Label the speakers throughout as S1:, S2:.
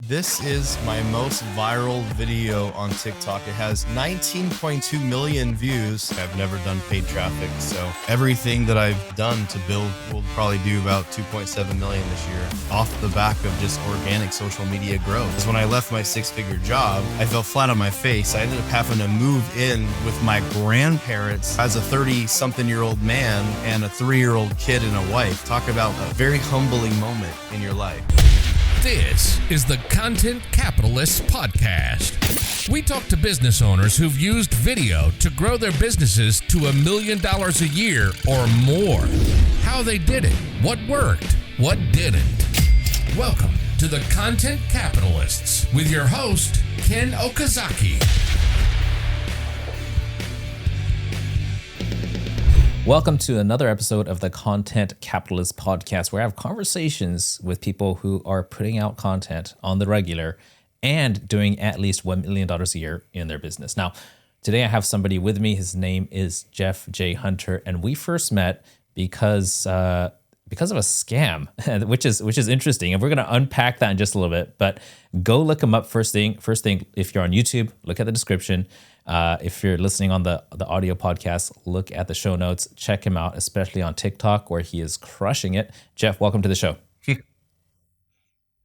S1: This is my most viral video on TikTok. It has 19.2 million views. I've never done paid traffic, so everything that I've done to build will probably do about 2.7 million this year off the back of just organic social media growth. Because when I left my six-figure job, I fell flat on my face. I ended up having to move in with my grandparents as a 30-something-year-old man and a 3-year-old kid and a wife. Talk about a very humbling moment in your life.
S2: This is the Content Capitalists Podcast. We talk to business owners who've used video to grow their businesses to $1 million a year or more. How they did it, what worked, what didn't. Welcome to the Content Capitalists with your host, Ken Okazaki.
S3: Welcome to another episode of the Content Capitalist Podcast, where I have conversations with people who are putting out content on the regular and doing at least $1 million a year in their business. Now, today I have somebody with me. His name is Jeff J. Hunter, and we first met because of a scam, which is interesting, and we're going to unpack that in just a little bit. But go look him up first thing. If you're on YouTube, look at the description. If you're listening on the audio podcast, look at the show notes. Check him out, especially on TikTok, where he is crushing it. Jeff, welcome to the show.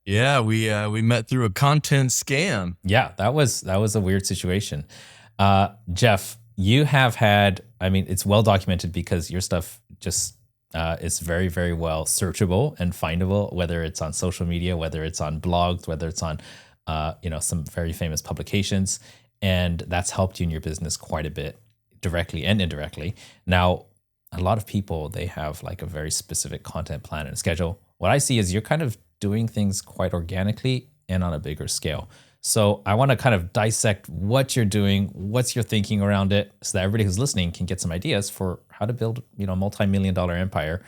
S1: Yeah, we met through a content scam.
S3: Yeah, that was a weird situation. Jeff, you have had, it's well documented because your stuff just is very, very well searchable and findable, whether it's on social media, whether it's on blogs, whether it's on some very famous publications. And that's helped you in your business quite a bit, directly and indirectly. Now, a lot of people, they have like a very specific content plan and schedule. What I see is you're kind of doing things quite organically and on a bigger scale. So I want to kind of dissect what you're doing, what's your thinking around it, so that everybody who's listening can get some ideas for how to build, a multi-million-dollar empire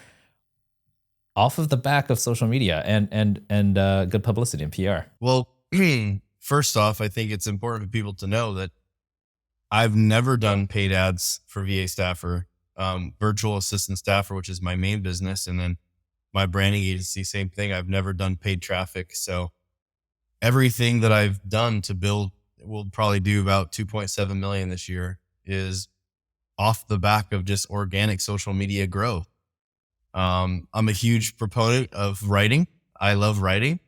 S3: off of the back of social media and good publicity and PR.
S1: Well, first off, I think it's important for people to know that I've never done paid ads for VA staffer, virtual assistant staffer, which is my main business. And then my branding agency, same thing. I've never done paid traffic. So everything that I've done to build, will probably do about 2.7 million this year, is off the back of just organic social media growth. I'm a huge proponent of writing. I love writing.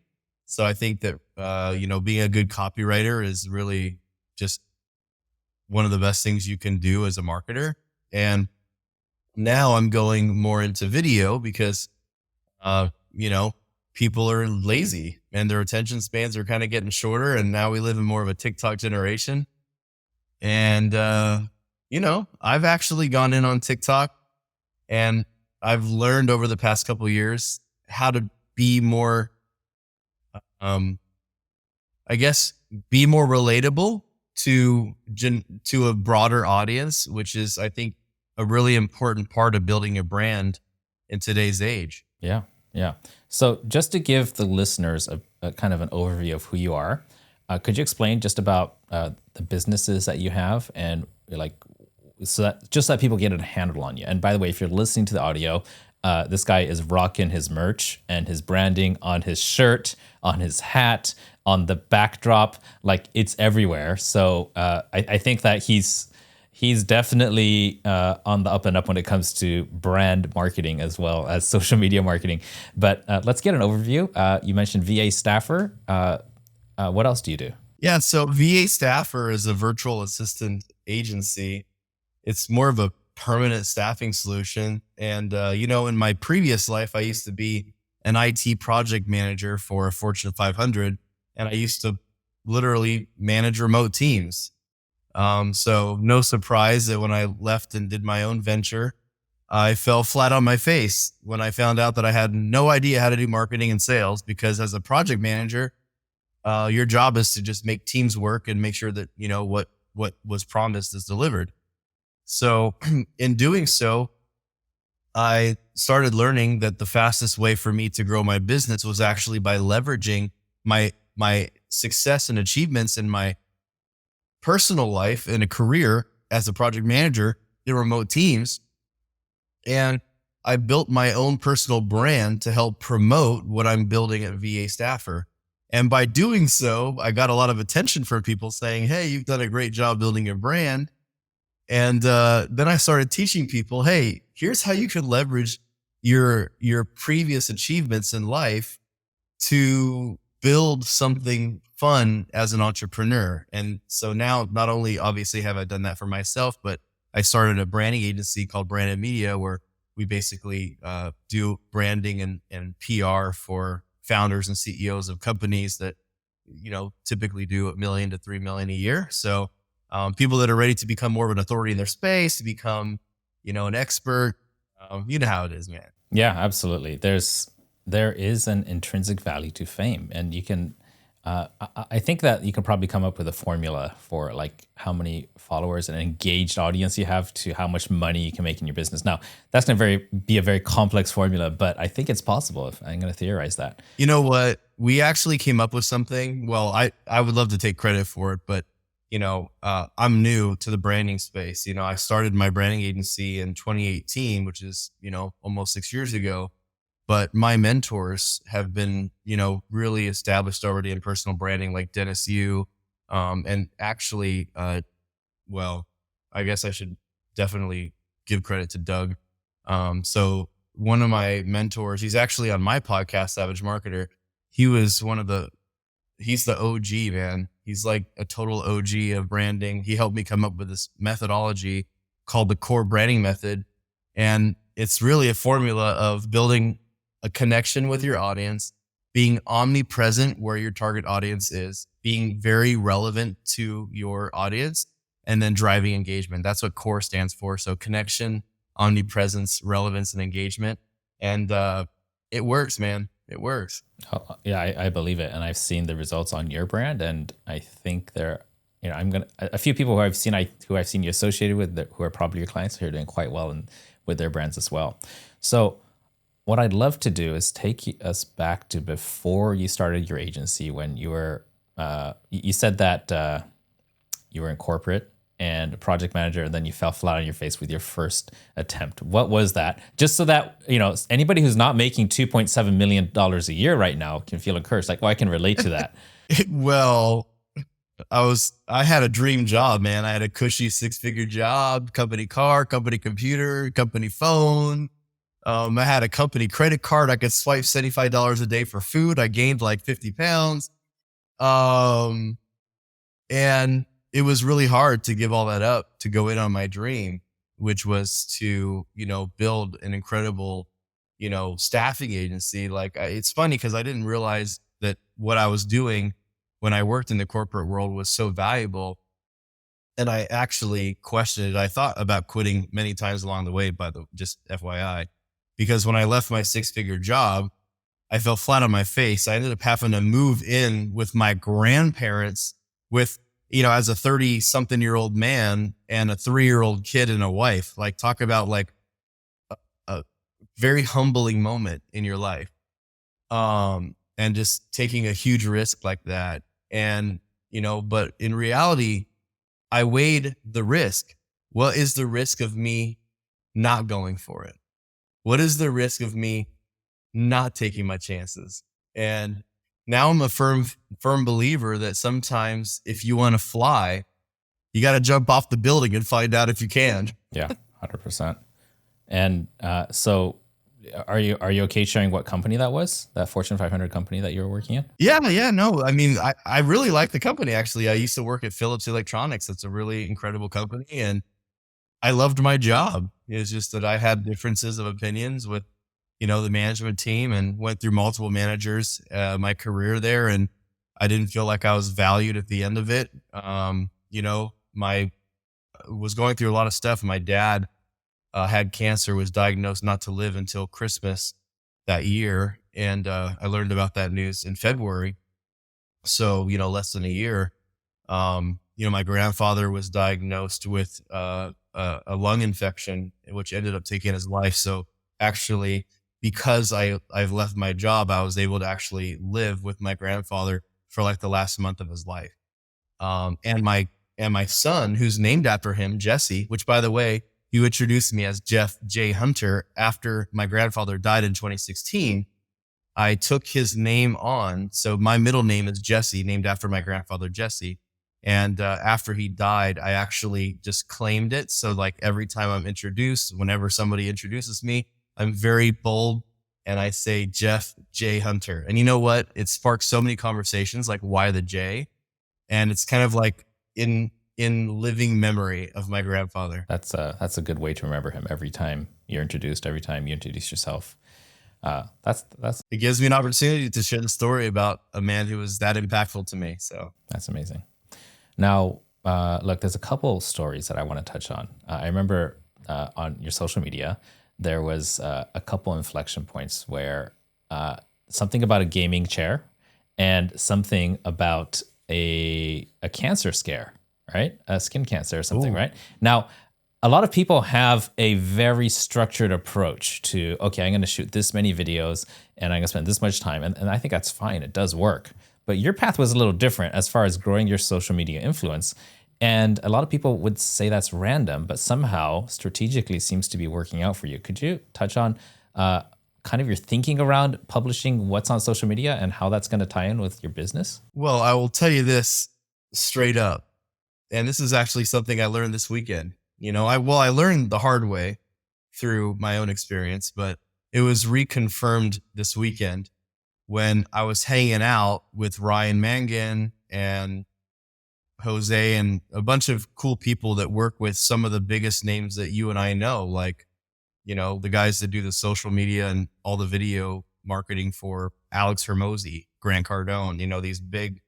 S1: So I think that, being a good copywriter is really just one of the best things you can do as a marketer. And now I'm going more into video because, people are lazy and their attention spans are kind of getting shorter. And now we live in more of a TikTok generation. And, I've actually gone in on TikTok and I've learned over the past couple of years how to be more be more relatable to a broader audience, which is, I think, a really important part of building a brand in today's age.
S3: Yeah. So just to give the listeners a kind of an overview of who you are, could you explain just about the businesses that you have and so that people get a handle on you? And by the way, if you're listening to the audio, this guy is rocking his merch and his branding on his shirt, on his hat, on the backdrop, like it's everywhere. So I think that he's definitely on the up and up when it comes to brand marketing as well as social media marketing. But let's get an overview. You mentioned VA staffer. What else do you do?
S1: Yeah, so VA staffer is a virtual assistant agency. It's more of a permanent staffing solution. And, in my previous life, I used to be an IT project manager for a Fortune 500, and I used to literally manage remote teams. So no surprise that when I left and did my own venture, I fell flat on my face when I found out that I had no idea how to do marketing and sales, because as a project manager, your job is to just make teams work and make sure that, what was promised is delivered. So in doing so, I started learning that the fastest way for me to grow my business was actually by leveraging my success and achievements in my personal life and a career as a project manager in remote teams. And I built my own personal brand to help promote what I'm building at VA Staffer. And by doing so, I got a lot of attention from people saying, hey, you've done a great job building your brand. And then I started teaching people, hey, here's how you could leverage your previous achievements in life to build something fun as an entrepreneur. And so now not only obviously have I done that for myself, but I started a branding agency called Branded Media, where we basically do branding and PR for founders and CEOs of companies that, typically do $1 million to $3 million a year. So people that are ready to become more of an authority in their space, to become, an expert, you know how it is, man.
S3: Yeah, absolutely. There is an intrinsic value to fame, and you can. I think that you can probably come up with a formula for like how many followers and engaged audience you have to how much money you can make in your business. Now, that's going to be a very complex formula, but I think it's possible. If I'm going to theorize that.
S1: You know what? We actually came up with something. Well, I would love to take credit for it, but I'm new to the branding space. I started my branding agency in 2018, which is, almost 6 years ago. But my mentors have been, really established already in personal branding, like Dennis Yu. And actually, well, I guess I should definitely give credit to Doug. So one of my mentors, he's actually on my podcast, Savage Marketer. He's the OG, man. He's like a total OG of branding. He helped me come up with this methodology called the core branding method. And it's really a formula of building a connection with your audience, being omnipresent where your target audience is, being very relevant to your audience, and then driving engagement. That's what CORE stands for. So connection, omnipresence, relevance, and engagement. And it works, man. It works.
S3: Oh, yeah, I believe it. And I've seen the results on your brand. And I think a few people who I've seen you associated with who are probably your clients who are doing quite well with their brands as well. So what I'd love to do is take us back to before you started your agency, when you were, you said that you were in corporate and a project manager, and then you fell flat on your face with your first attempt. What was that? Just so that, anybody who's not making $2.7 million a year right now can feel encouraged. Like, I can relate to that.
S1: Well, I had a dream job, man. I had a cushy 6-figure job, company car, company computer, company phone. I had a company credit card. I could swipe $75 a day for food. I gained like 50 pounds. And it was really hard to give all that up to go in on my dream, which was to, build an incredible, staffing agency. Like it's funny because I didn't realize that what I was doing when I worked in the corporate world was so valuable. And I actually questioned it. I thought about quitting many times along the way, just FYI. Because when I left my 6-figure job, I fell flat on my face. I ended up having to move in with my grandparents with, as a 30-something-year-old man and a 3-year-old kid and a wife. Like, talk about like a very humbling moment in your life. And just taking a huge risk like that. And, but in reality, I weighed the risk. What is the risk of me not going for it? What is the risk of me not taking my chances? And now I'm a firm believer that sometimes if you want to fly, you got to jump off the building and find out if you can.
S3: Yeah, 100%. And so are you okay sharing what company that was, that Fortune 500 company that you were working in?
S1: Yeah. No, I mean, I really like the company, actually. I used to work at Phillips Electronics. It's a really incredible company. And I loved my job. It's just that I had differences of opinions with, the management team, and went through multiple managers, my career there. And I didn't feel like I was valued at the end of it. Was going through a lot of stuff. My dad had cancer, was diagnosed not to live until Christmas that year. And I learned about that news in February. So, less than a year. My grandfather was diagnosed with a lung infection, which ended up taking his life. So actually, because I've left my job, I was able to actually live with my grandfather for like the last month of his life. And my son, who's named after him, Jesse, which, by the way, you introduced me as Jeff J. Hunter after my grandfather died in 2016. I took his name on. So my middle name is Jesse, named after my grandfather, Jesse. And after he died, I actually just claimed it. So like every time I'm introduced, whenever somebody introduces me, I'm very bold and I say Jeff J. Hunter. And you know what? It sparks so many conversations, like why the J? And it's kind of like in living memory of my grandfather.
S3: That's a good way to remember him every time you're introduced, every time you introduce yourself. That's
S1: It gives me an opportunity to share the story about a man who was that impactful to me. So
S3: that's amazing. Now, look, there's a couple stories that I want to touch on. I remember on your social media, there was a couple inflection points where something about a gaming chair and something about a cancer scare, right? A skin cancer or something,
S1: Ooh.
S3: right? Now, a lot of people have a very structured approach to, okay, I'm going to shoot this many videos and I'm going to spend this much time. And I think that's fine. It does work. But your path was a little different as far as growing your social media influence. And a lot of people would say that's random, but somehow strategically seems to be working out for you. Could you touch on kind of your thinking around publishing what's on social media and how that's going to tie in with your business?
S1: Well, I will tell you this straight up. And this is actually something I learned this weekend. I learned the hard way through my own experience, but it was reconfirmed this weekend when I was hanging out with Ryan Mangan and Jose and a bunch of cool people that work with some of the biggest names that you and I know, like, the guys that do the social media and all the video marketing for Alex Hermosi, Grant Cardone, these big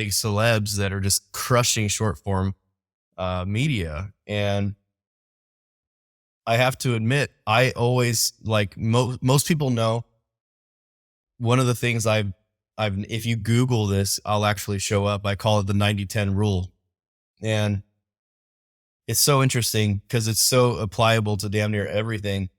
S1: celebs that are just crushing short form media. And I have to admit, I always, like most people know, one of the things I've if you Google this, I'll actually show up. I call it the 90-10 rule. And it's so interesting because it's so applicable to damn near everything.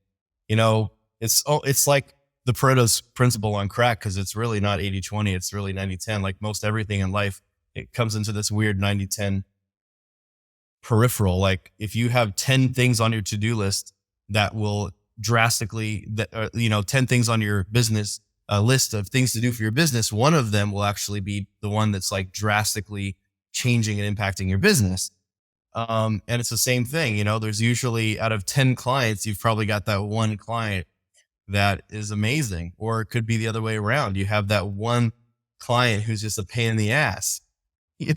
S1: It's like the Pareto's principle on crack, because it's really not 80-20. It's really 90-10. Like most everything in life, it comes into this weird 90-10 peripheral. Like if you have 10 things on your to-do list that will drastically, 10 things on your business list of things to do for your business, one of them will actually be the one that's like drastically changing and impacting your business. And it's the same thing, there's usually out of 10 clients, you've probably got that one client that is amazing, or it could be the other way around. You have that one client who's just a pain in the ass, and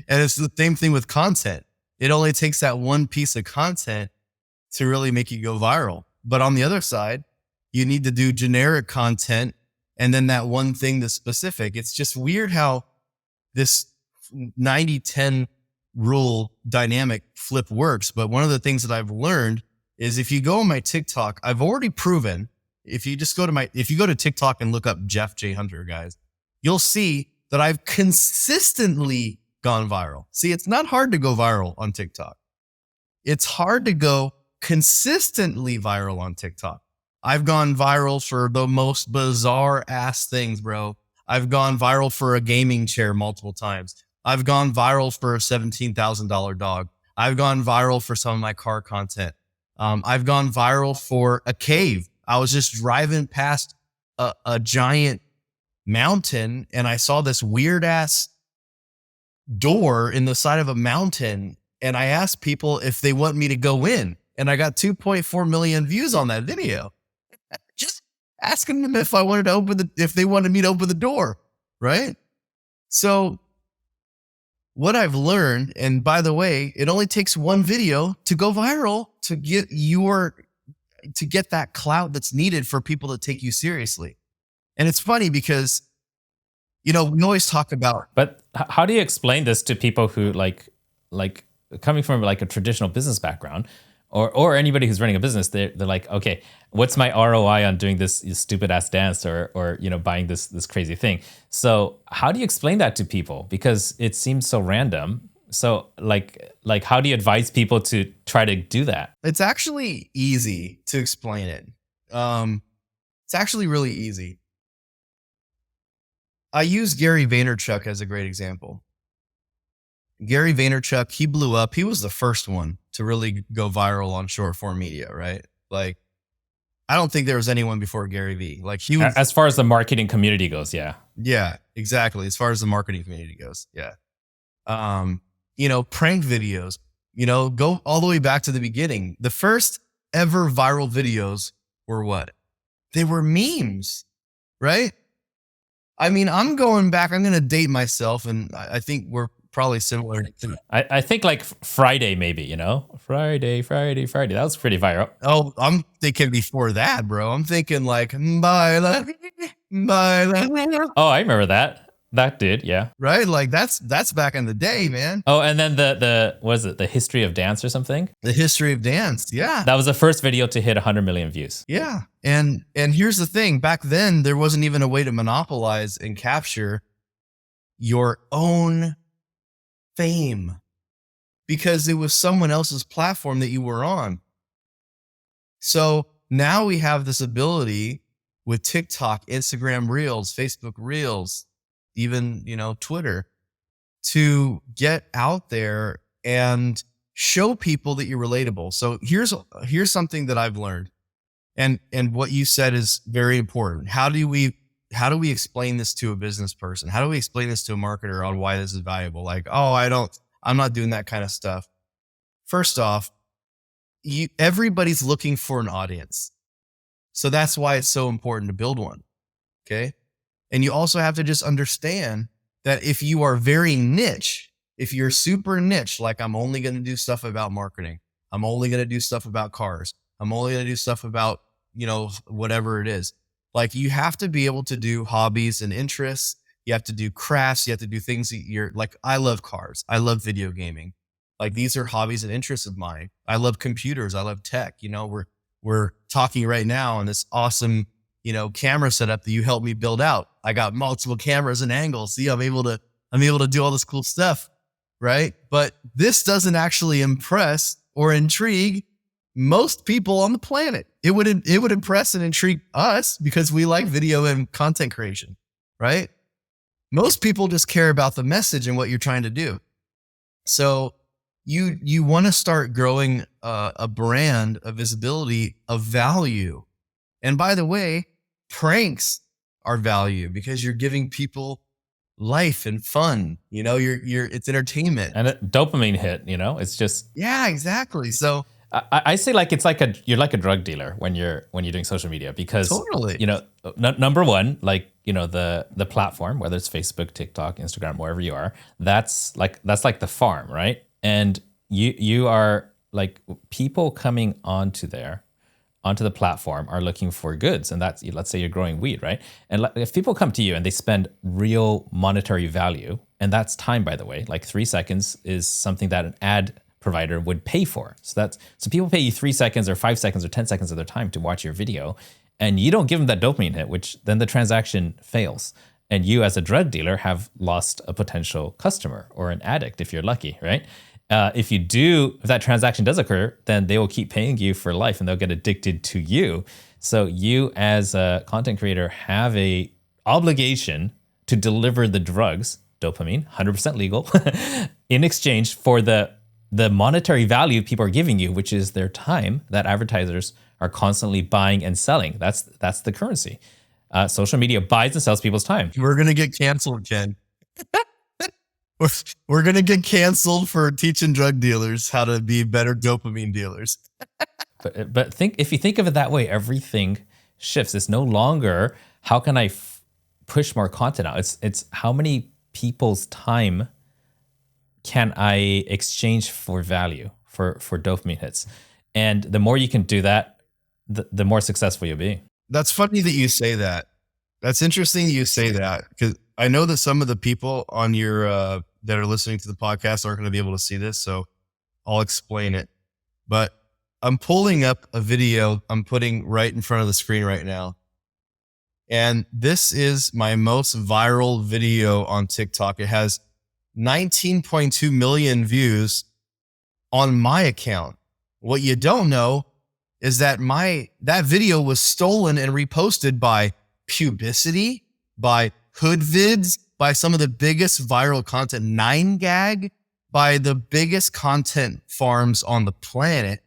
S1: it's the same thing with content. It only takes that one piece of content to really make you go viral. But on the other side, you need to do generic content and then that one thing that's specific. It's just weird how this 90-10 rule dynamic flip works. But one of the things that I've learned is if you go on my TikTok, I've already proven, if you go to TikTok and look up Jeff J. Hunter, guys, you'll see that I've consistently gone viral. See, it's not hard to go viral on TikTok. It's hard to go consistently viral on TikTok. I've gone viral for the most bizarre ass things, bro. I've gone viral for a gaming chair multiple times. I've gone viral for a $17,000 dog. I've gone viral for some of my car content. I've gone viral for a cave. I was just driving past a giant mountain and I saw this weird ass door in the side of a mountain. And I asked people if they want me to go in, and I got 2.4 million views on that video. Just asking them if I wanted to if they wanted me to open the door. Right. So what I've learned, and by the way, it only takes one video to go viral to get that clout that's needed for people to take you seriously. And it's funny because, we always talk about.
S3: But how do you explain this to people who like coming from like a traditional business background, or anybody who's running a business? They're like, okay, what's my ROI on doing this stupid ass dance or buying this crazy thing? So how do you explain that to people? Because it seems so random. So like how do you advise people to try to do that?
S1: It's actually easy to explain it. It's actually really easy. I use Gary Vaynerchuk as a great example. Gary Vaynerchuk, he blew up. He was the first one to really go viral on short form media, right? Like, I don't think there was anyone before Gary Vee. Like he was,
S3: As far as the marketing community goes, yeah.
S1: yeah, exactly. As far as the marketing community goes, yeah. Prank videos, go all the way back to the beginning. The first ever viral videos were what? They were memes, right? I mean, I'm going back, I'm going to date myself, and I think we're probably similar.
S3: I think like Friday, maybe, Friday. That was pretty viral.
S1: Oh, I'm thinking before that, bro. I'm thinking like, bye.
S3: Oh, I remember that. That did, yeah.
S1: Right? Like that's back in the day, man.
S3: Oh, and then the history of dance or something?
S1: The history of dance. Yeah.
S3: That was the first video to hit 100 million views.
S1: Yeah. And here's the thing. Back then, there wasn't even a way to monopolize and capture your own fame because it was someone else's platform that you were on. So now we have this ability with TikTok, Instagram Reels, Facebook Reels, even, Twitter, to get out there and show people that you're relatable. So here's something that I've learned. And what you said is very important. How do we explain this to a business person? How do we explain this to a marketer on why this is valuable? Like, I'm not doing that kind of stuff. First off, everybody's looking for an audience. So that's why it's so important to build one. Okay. And you also have to just understand that if you are very niche, if you're super niche, like I'm only going to do stuff about marketing, I'm only going to do stuff about cars, I'm only going to do stuff about, whatever it is. Like you have to be able to do hobbies and interests. You have to do crafts. You have to do things that you're like, I love cars. I love video gaming. Like these are hobbies and interests of mine. I love computers. I love tech. We're talking right now on this awesome, camera setup that you helped me build out. I got multiple cameras and angles. See, I'm able to do all this cool stuff. Right. But this doesn't actually impress or intrigue most people on the planet. It would impress and intrigue us because we like video and content creation. Right. Most people just care about the message and what you're trying to do. So you want to start growing a brand, a visibility, of value. And by the way, pranks are value because you're giving people life and fun. It's entertainment
S3: and a dopamine hit. It's just
S1: exactly. So
S3: I say like you're like a drug dealer when you're doing social media because
S1: totally.
S3: Number one, like the platform, whether it's Facebook, TikTok, Instagram, wherever you are, that's like the farm, right? And you are like people coming onto the platform are looking for goods, and that's, let's say you're growing weed, right? And if people come to you and they spend real monetary value, and that's time, by the way, like 3 seconds is something that an ad provider would pay for. So people pay you 3 seconds or 5 seconds or 10 seconds of their time to watch your video, and you don't give them that dopamine hit, which then the transaction fails. And you as a drug dealer have lost a potential customer or an addict if you're lucky, right? If that transaction does occur, then they will keep paying you for life and they'll get addicted to you. So you as a content creator have a obligation to deliver the drugs, dopamine, 100% legal, in exchange for the monetary value people are giving you, which is their time that advertisers are constantly buying and selling. That's the currency. Social media buys and sells people's time.
S1: We're going to get canceled, Ken. We're going to get canceled for teaching drug dealers how to be better dopamine dealers.
S3: But if you think of it that way, everything shifts. It's no longer how can I push more content out. It's how many people's time can I exchange for value, for dopamine hits. And the more you can do that, the more successful you'll be.
S1: That's funny that you say that. That's interesting that you say that, because I know that some of the people on your that are listening to the podcast aren't going to be able to see this, so I'll explain it. But I'm pulling up a video I'm putting right in front of the screen right now. And this is my most viral video on TikTok. It has 19.2 million views on my account. What you don't know is that that video was stolen and reposted by Pubicity, by Hoodvids, by some of the biggest viral content, 9gag, by the biggest content farms on the planet.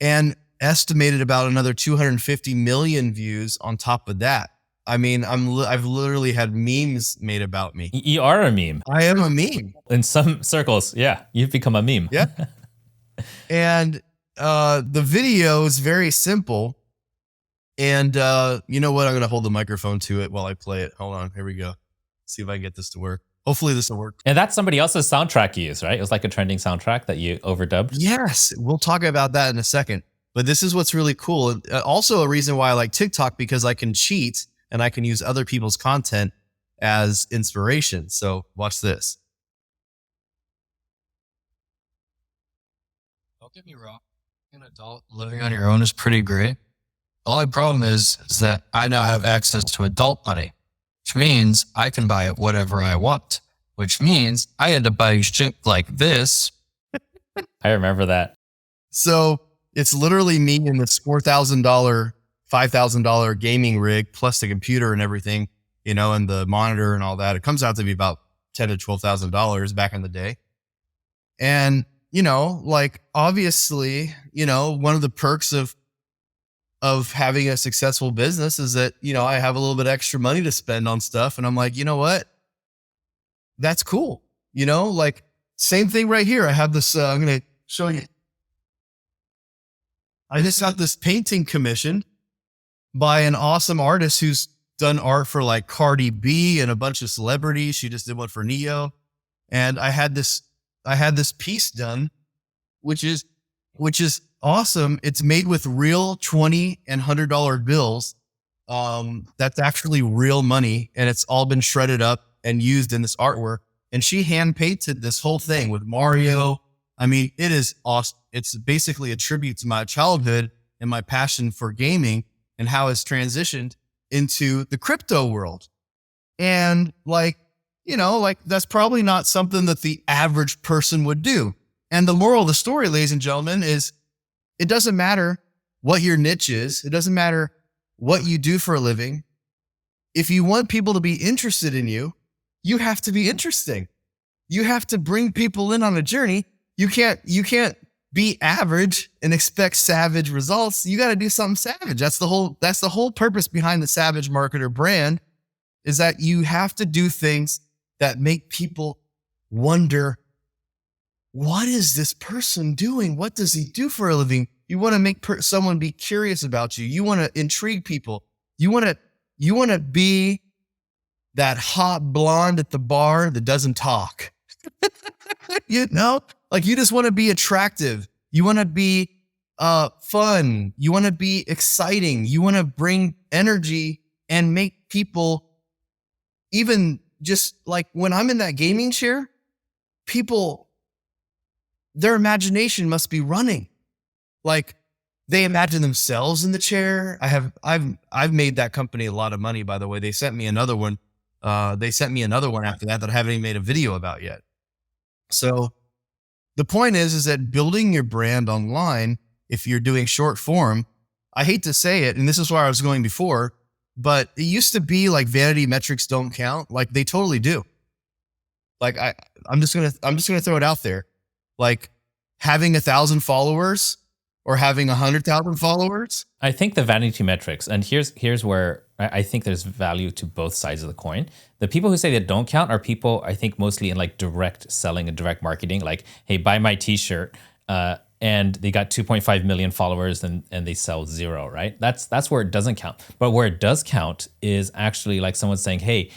S1: And estimated about another 250 million views on top of that. I mean, I've literally had memes made about me.
S3: You are a meme.
S1: I am a meme.
S3: In some circles, yeah, you've become a meme.
S1: Yeah. And the video is very simple. And you know what? I'm going to hold the microphone to it while I play it. Hold on. Here we go. See if I can get this to work. Hopefully this will work.
S3: And that's somebody else's soundtrack you use, right? It was like a trending soundtrack that you overdubbed.
S1: Yes. We'll talk about that in a second. But this is what's really cool. And also a reason why I like TikTok, because I can cheat and I can use other people's content as inspiration. So watch this.
S4: Don't get me wrong. An adult living on your own is pretty great. The only problem is that I now have access to adult money, which means I can buy whatever I want, which means I end up buying shit like this.
S3: I remember that.
S1: So it's literally me in this $4,000, $5,000 gaming rig, plus the computer and everything, you know, and the monitor and all that. It comes out to be about $10,000 to $12,000 back in the day. And, you know, like obviously, you know, one of the perks of having a successful business is that, you know, I have a little bit extra money to spend on stuff. And I'm like, you know what? That's cool. You know, like same thing right here. I have this, I'm going to show you. I just got this painting commissioned by an awesome artist who's done art for like Cardi B and a bunch of celebrities. She just did one for Neo. And I had this piece done, which is awesome. It's made with real $20 and $100 bills. That's actually real money. And it's all been shredded up and used in this artwork. And she hand painted this whole thing with Mario. I mean, it is awesome. It's basically a tribute to my childhood and my passion for gaming and how it's transitioned into the crypto world. And like, you know, like that's probably not something that the average person would do. And the moral of the story, ladies and gentlemen, is it doesn't matter what your niche is. It doesn't matter what you do for a living. If you want people to be interested in you, you have to be interesting. You have to bring people in on a journey. You can't be average and expect savage results. You got to do something savage. That's the whole purpose behind the Savage Marketer brand, is that you have to do things that make people wonder, what is this person doing? What does he do for a living? You want to make someone be curious about you. You want to intrigue people. You want to be that hot blonde at the bar that doesn't talk. You know, like you just want to be attractive. You want to be fun. You want to be exciting. You want to bring energy and make people, even just like when I'm in that gaming chair, people, their imagination must be running. Like they imagine themselves in the chair. I've made that company a lot of money, by the way. They sent me another one. They sent me another one after that I haven't even made a video about yet. So the point is that building your brand online, if you're doing short form, I hate to say it, and this is where I was going before, but it used to be like vanity metrics don't count. Like they totally do. Like I'm just gonna throw it out there. Like having 1,000 followers or having 100,000 followers.
S3: I think the vanity metrics, and here's where I think there's value to both sides of the coin. The people who say they don't count are people, I think, mostly in like direct selling and direct marketing. Like, hey, buy my t-shirt, and they got 2.5 million followers and they sell 0, right? That's where it doesn't count. But where it does count is actually like someone saying, hey,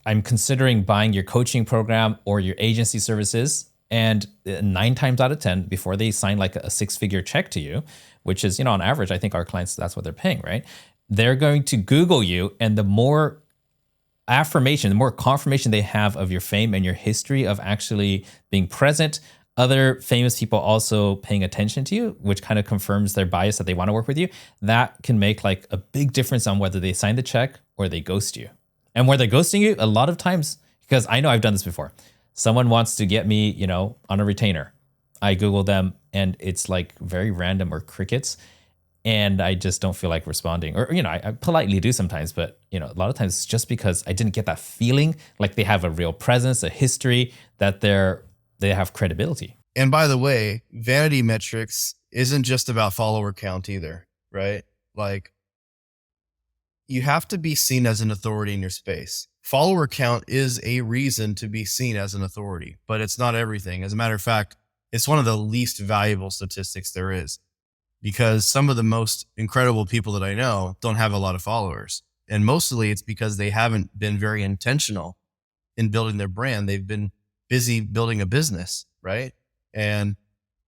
S3: I'm considering buying your coaching program or your agency services. And 9 times out of 10, before they sign like a 6-figure check to you, which is, you know, on average, I think our clients, that's what they're paying, right? They're going to Google you, and the more affirmation, the more confirmation they have of your fame and your history of actually being present, other famous people also paying attention to you, which kind of confirms their bias that they want to work with you, that can make like a big difference on whether they sign the check or they ghost you. And where they're ghosting you, a lot of times, because I know I've done this before, someone wants to get me, you know, on a retainer. I Google them and it's like very random or crickets. And I just don't feel like responding. Or, you know, I politely do sometimes, but, you know, a lot of times it's just because I didn't get that feeling like they have a real presence, a history, that they have credibility.
S1: And by the way, vanity metrics isn't just about follower count either, right? Like, you have to be seen as an authority in your space. Follower count is a reason to be seen as an authority, but it's not everything. As a matter of fact, it's one of the least valuable statistics there is, because some of the most incredible people that I know don't have a lot of followers. And mostly it's because they haven't been very intentional in building their brand. They've been busy building a business, right? And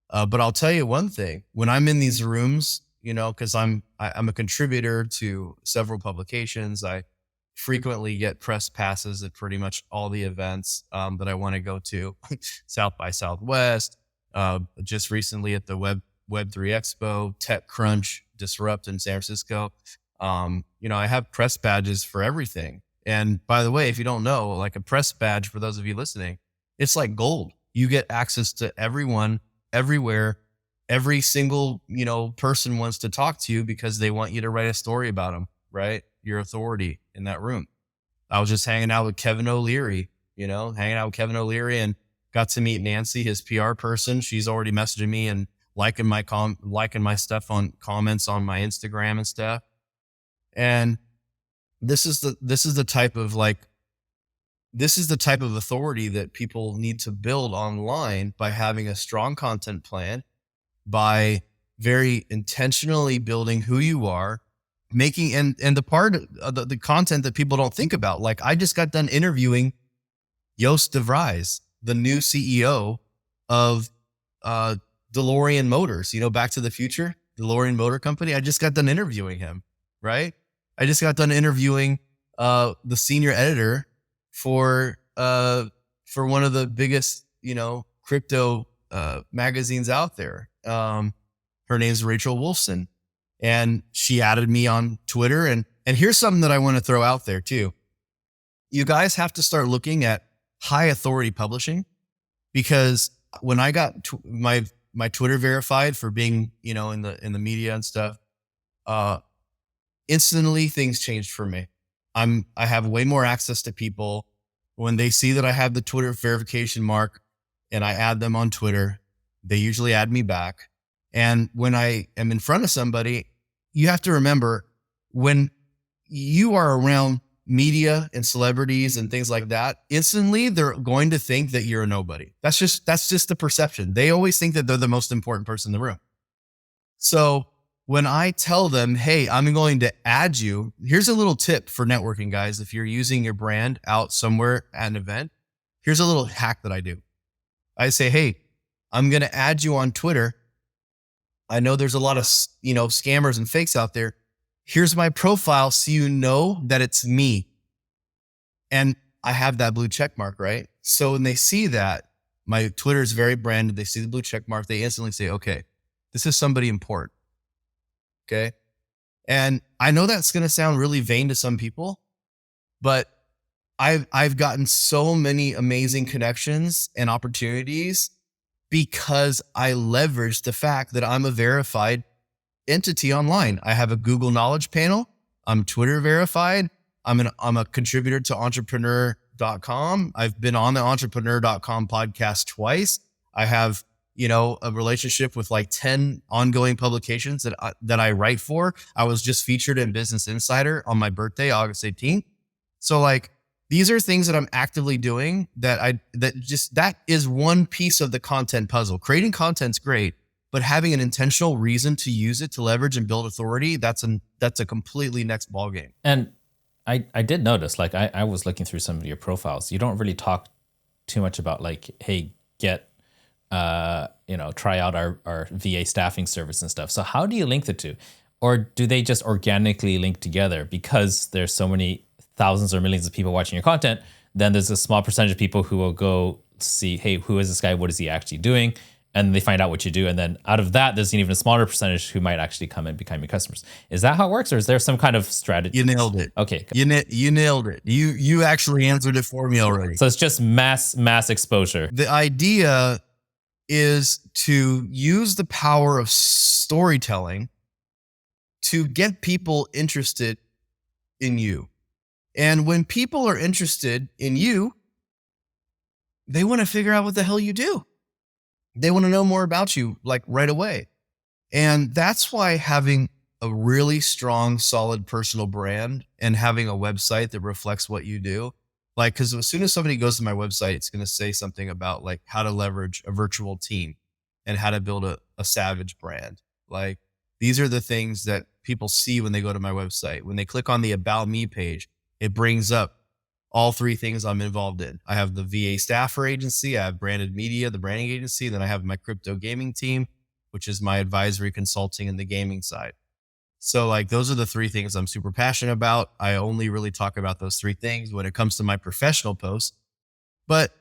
S1: but I'll tell you one thing: when I'm in these rooms, because I'm a contributor to several publications, I frequently get press passes at pretty much all the events that I want to go to. South by Southwest, just recently at the Web3 Expo, TechCrunch, Disrupt in San Francisco. I have press badges for everything. And by the way, if you don't know, like a press badge, for those of you listening, it's like gold. You get access to everyone, everywhere. Every single, person wants to talk to you because they want you to write a story about them, right? Your authority in that room. I was just hanging out with Kevin O'Leary, and got to meet Nancy, his PR person. She's already messaging me and liking my stuff on comments on my Instagram and stuff. And this is the type of authority that people need to build online by having a strong content plan, by very intentionally building who you are, making and the part of the content that people don't think about. Like, I just got done interviewing Joost de Vries, the new CEO of DeLorean Motors, Back to the Future, DeLorean Motor Company. I just got done interviewing him, right? I just got done interviewing the senior editor for one of the biggest, crypto magazines out there. Her name's Rachel Wolfson, and she added me on Twitter. And here's something that I want to throw out there too. You guys have to start looking at high authority publishing, because when I got my Twitter verified for being, in the media and stuff, instantly things changed for me. I have way more access to people when they see that I have the Twitter verification mark and I add them on Twitter. They usually add me back. And when I am in front of somebody, you have to remember, when you are around media and celebrities and things like that, instantly they're going to think that you're a nobody. That's just the perception. They always think that they're the most important person in the room. So when I tell them, hey, I'm going to add you, here's a little tip for networking, guys. If you're using your brand out somewhere at an event, here's a little hack that I do. I say, hey, I'm going to add you on Twitter. I know there's a lot of, scammers and fakes out there. Here's my profile, so you know that it's me. And I have that blue check mark, right? So when they see that, my Twitter is very branded, they see the blue check mark, they instantly say, okay, this is somebody important. Okay. And I know that's going to sound really vain to some people, but I've gotten so many amazing connections and opportunities because I leveraged the fact that I'm a verified entity online. I have a Google Knowledge panel. I'm Twitter verified. I'm a contributor to entrepreneur.com. I've been on the entrepreneur.com podcast twice. I have, a relationship with like 10 ongoing publications that I write for. I was just featured in Business Insider on my birthday, August 18th. So like, these are things that I'm actively doing that is one piece of the content puzzle. Creating content's great, but having an intentional reason to use it to leverage and build authority, that's a completely next ballgame.
S3: And I did notice, like I was looking through some of your profiles. You don't really talk too much about like, hey, try out our VA staffing service and stuff. So how do you link the two? Or do they just organically link together because there's so many thousands or millions of people watching your content? Then there's a small percentage of people who will go see, hey, who is this guy? What is he actually doing? And they find out what you do. And then out of that, there's an even smaller percentage who might actually come and become your customers. Is that how it works? Or is there some kind of strategy?
S1: You nailed it.
S3: Okay.
S1: You nailed it. You actually answered it for me already.
S3: So it's just mass exposure.
S1: The idea is to use the power of storytelling to get people interested in you. And when people are interested in you, they want to figure out what the hell you do. They want to know more about you, like right away. And that's why having a really strong, solid personal brand and having a website that reflects what you do, like, because as soon as somebody goes to my website, it's going to say something about like how to leverage a virtual team and how to build a savage brand. Like, these are the things that people see when they go to my website. When they click on the About Me page, it brings up all three things I'm involved in. I have the VA staffer agency, I have branded media, the branding agency, then I have my crypto gaming team, which is my advisory consulting and the gaming side. So like, those are the three things I'm super passionate about. I only really talk about those three things when it comes to my professional posts. But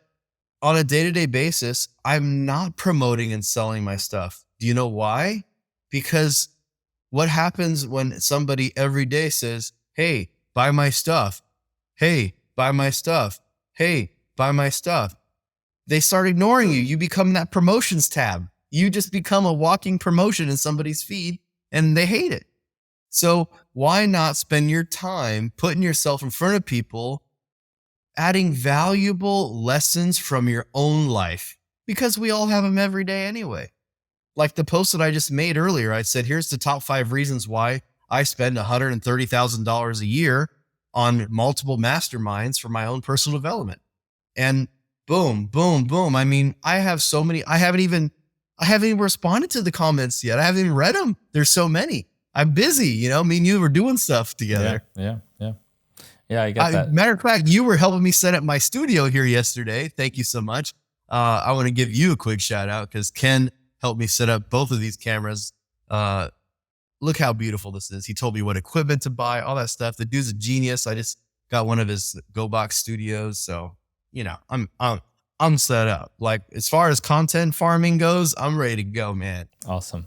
S1: on a day-to-day basis, I'm not promoting and selling my stuff. Do you know why? Because what happens when somebody every day says, hey, buy my stuff. Hey, buy my stuff. Hey, buy my stuff. They start ignoring you. You become that promotions tab. You just become a walking promotion in somebody's feed and they hate it. So why not spend your time putting yourself in front of people, adding valuable lessons from your own life? Because we all have them every day anyway. Like the post that I just made earlier, I said, here's the top 5 reasons why I spend $130,000 a year on multiple masterminds for my own personal development. And boom, boom, boom. I mean, I have so many, I haven't even responded to the comments yet. I haven't even read them. There's so many. I'm busy, you know, me and you were doing stuff together.
S3: Yeah. I got that.
S1: Matter of fact, you were helping me set up my studio here yesterday. Thank you so much. I want to give you a quick shout out because Ken helped me set up both of these cameras. Look how beautiful this is. He told me what equipment to buy, all that stuff. The dude's a genius. I just got one of his GoBox studios. So, you know, I'm set up. Like, as far as content farming goes, I'm ready to go, man.
S3: Awesome.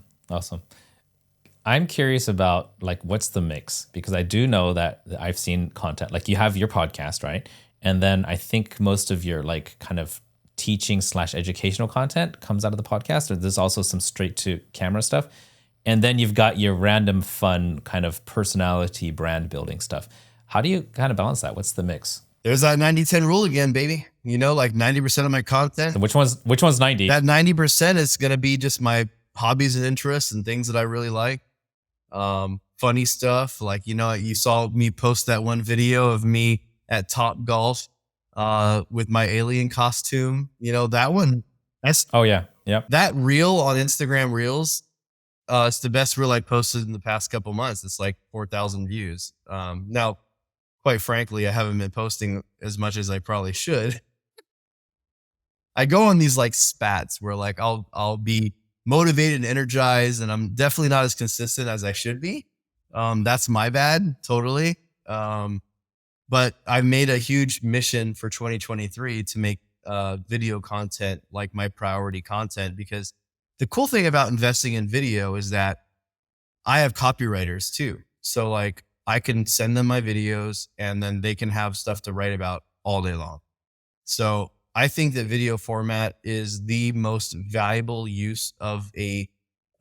S3: I'm curious about like, what's the mix? Because I do know that I've seen content, like you have your podcast, right? And then I think most of your like kind of teaching / educational content comes out of the podcast, or there's also some straight to camera stuff. And then you've got your random fun kind of personality brand building stuff. How do you kind of balance that? What's the mix?
S1: There's that 90-10 rule again, baby. You know, like 90% of my content.
S3: So which one's 90?
S1: That 90% is going to be just my hobbies and interests and things that I really like. Funny stuff. Like, you know, you saw me post that one video of me at Top Golf, with my alien costume. You know, that one.
S3: Oh yeah. Yep.
S1: That reel on Instagram Reels, it's the best reel I posted in the past couple months. It's like 4,000 views. Now, quite frankly, I haven't been posting as much as I probably should. I go on these like spats where like I'll be motivated and energized, and I'm definitely not as consistent as I should be. That's my bad, totally. But I've made a huge mission for 2023 to make video content like my priority content, because the cool thing about investing in video is that I have copywriters too. So like I can send them my videos and then they can have stuff to write about all day long. So I think that video format is the most valuable use of a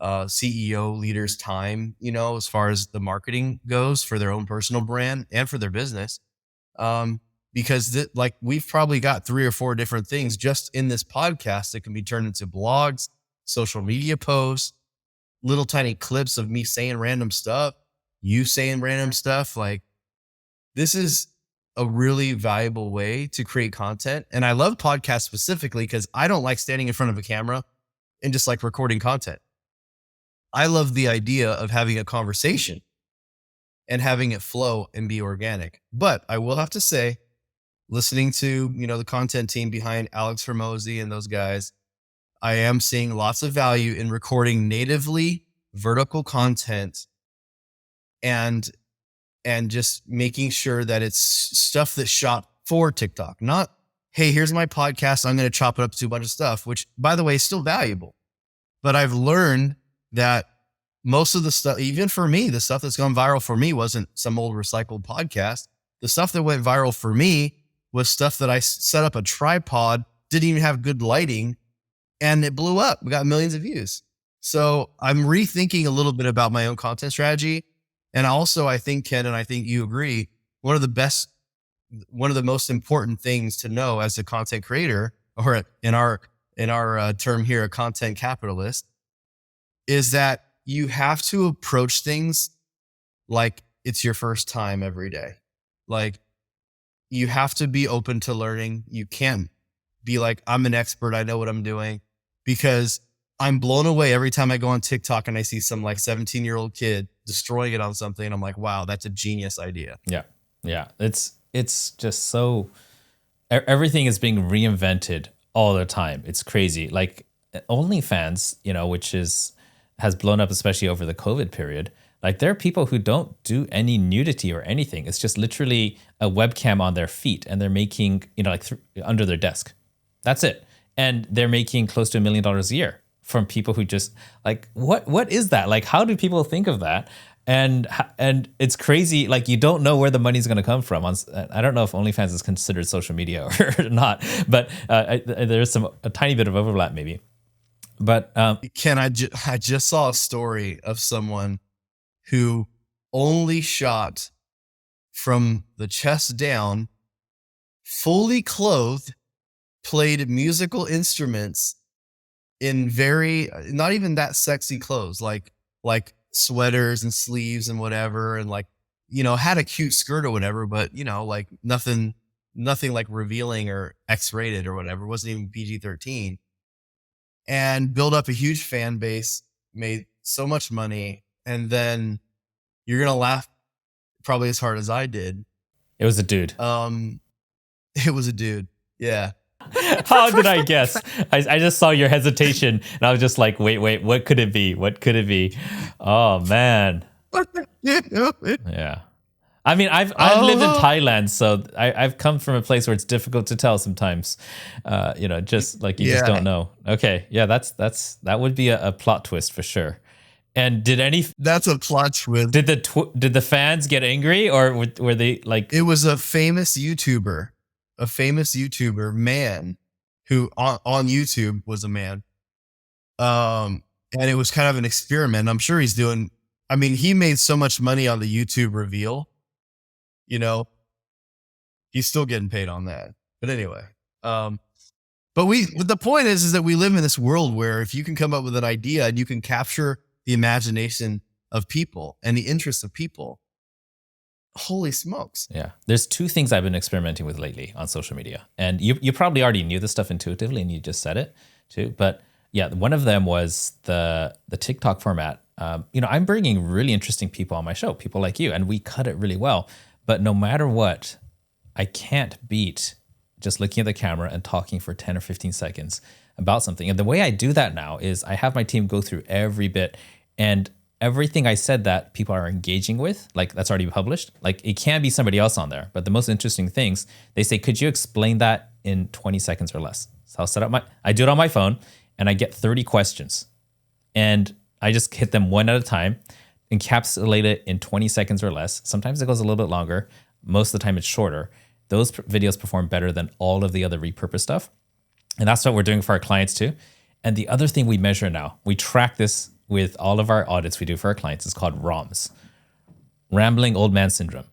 S1: CEO leader's time, you know, as far as the marketing goes for their own personal brand and for their business. Because like we've probably got 3 or 4 different things just in this podcast that can be turned into blogs, social media posts, little tiny clips of me saying random stuff, you saying random stuff. Like, this is a really valuable way to create content. And I love podcasts specifically because I don't like standing in front of a camera and just like recording content. I love the idea of having a conversation and having it flow and be organic. But I will have to say, listening to, you know, the content team behind Alex Hormozy and those guys, I am seeing lots of value in recording natively vertical content and just making sure that it's stuff that's shot for TikTok. Not, hey, here's my podcast, I'm going to chop it up to a bunch of stuff, which, by the way, is still valuable. But I've learned that most of the stuff, even for me, the stuff that's gone viral for me wasn't some old recycled podcast. The stuff that went viral for me was stuff that I set up a tripod, didn't even have good lighting, and it blew up. We got millions of views. So I'm rethinking a little bit about my own content strategy. And also, I think, Ken, and I think you agree, one of the most important things to know as a content creator, or in our term here, a content capitalist, is that you have to approach things like it's your first time every day. Like, you have to be open to learning. You can't be like, I'm an expert, I know what I'm doing, because I'm blown away every time I go on TikTok and I see some like 17-year-old kid destroying it on something. And I'm like, wow, that's a genius idea.
S3: Yeah. Yeah. It's just so, everything is being reinvented all the time. It's crazy. Like OnlyFans, which has blown up, especially over the COVID period. Like there are people who don't do any nudity or anything. It's just literally a webcam on their feet and they're making, under their desk. That's it. And they're making close to $1 million a year from people who just like, what is that? Like, how do people think of that? And it's crazy. Like, you don't know where the money's going to come from. I don't know if OnlyFans is considered social media or not, but there's a tiny bit of overlap maybe. But
S1: Ken, I just saw a story of someone who only shot from the chest down, fully clothed, played musical instruments in not even that sexy clothes, like sweaters and sleeves and whatever. And like, had a cute skirt or whatever, but like nothing like revealing or X-rated or whatever. It wasn't even PG-13, and built up a huge fan base, made so much money. And then you're going to laugh probably as hard as I did.
S3: It was a dude.
S1: It was a dude. Yeah.
S3: How did I guess? I just saw your hesitation and I was just like, wait, what could it be? What could it be? Oh man. Yeah. I mean, I've lived in Thailand, so I've come from a place where it's difficult to tell sometimes. Just like you just don't know. Okay. Yeah, that would be a plot twist for sure. And
S1: that's a plot twist.
S3: Did the fans get angry, or were they like?
S1: It was a famous YouTuber man who on YouTube was a man. And it was kind of an experiment. I'm sure he made so much money on the YouTube reveal, he's still getting paid on that. But anyway, but the point is that we live in this world where if you can come up with an idea and you can capture the imagination of people and the interests of people, holy smokes.
S3: Yeah. There's two things I've been experimenting with lately on social media. And you probably already knew this stuff intuitively and you just said it too. But yeah, one of them was the TikTok format. I'm bringing really interesting people on my show, people like you, and we cut it really well. But no matter what, I can't beat just looking at the camera and talking for 10 or 15 seconds about something. And the way I do that now is I have my team go through every bit, and everything I said that people are engaging with, like that's already published, like it can be somebody else on there. But the most interesting things, they say, could you explain that in 20 seconds or less? So I'll set up I do it on my phone and I get 30 questions and I just hit them one at a time, encapsulate it in 20 seconds or less. Sometimes it goes a little bit longer. Most of the time it's shorter. Those videos perform better than all of the other repurposed stuff. And that's what we're doing for our clients too. And the other thing we measure now, we track this with all of our audits we do for our clients, is called ROMS, Rambling Old Man Syndrome.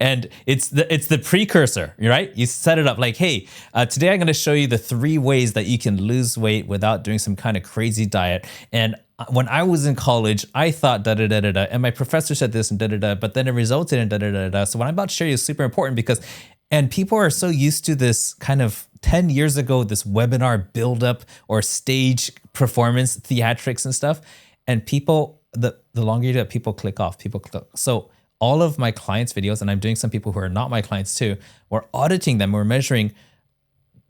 S3: And it's the precursor, right? You set it up like, hey, today I'm going to show you the 3 ways that you can lose weight without doing some kind of crazy diet. And when I was in college, I thought da-da-da-da-da, and my professor said this and da-da-da, but then it resulted in da-da-da-da. So what I'm about to show you is super important because, and people are so used to this kind of 10 years ago, this webinar buildup or stage performance, theatrics and stuff. And people, the longer you do it, people click off, So all of my clients' videos, and I'm doing some people who are not my clients too, we're auditing them. We're measuring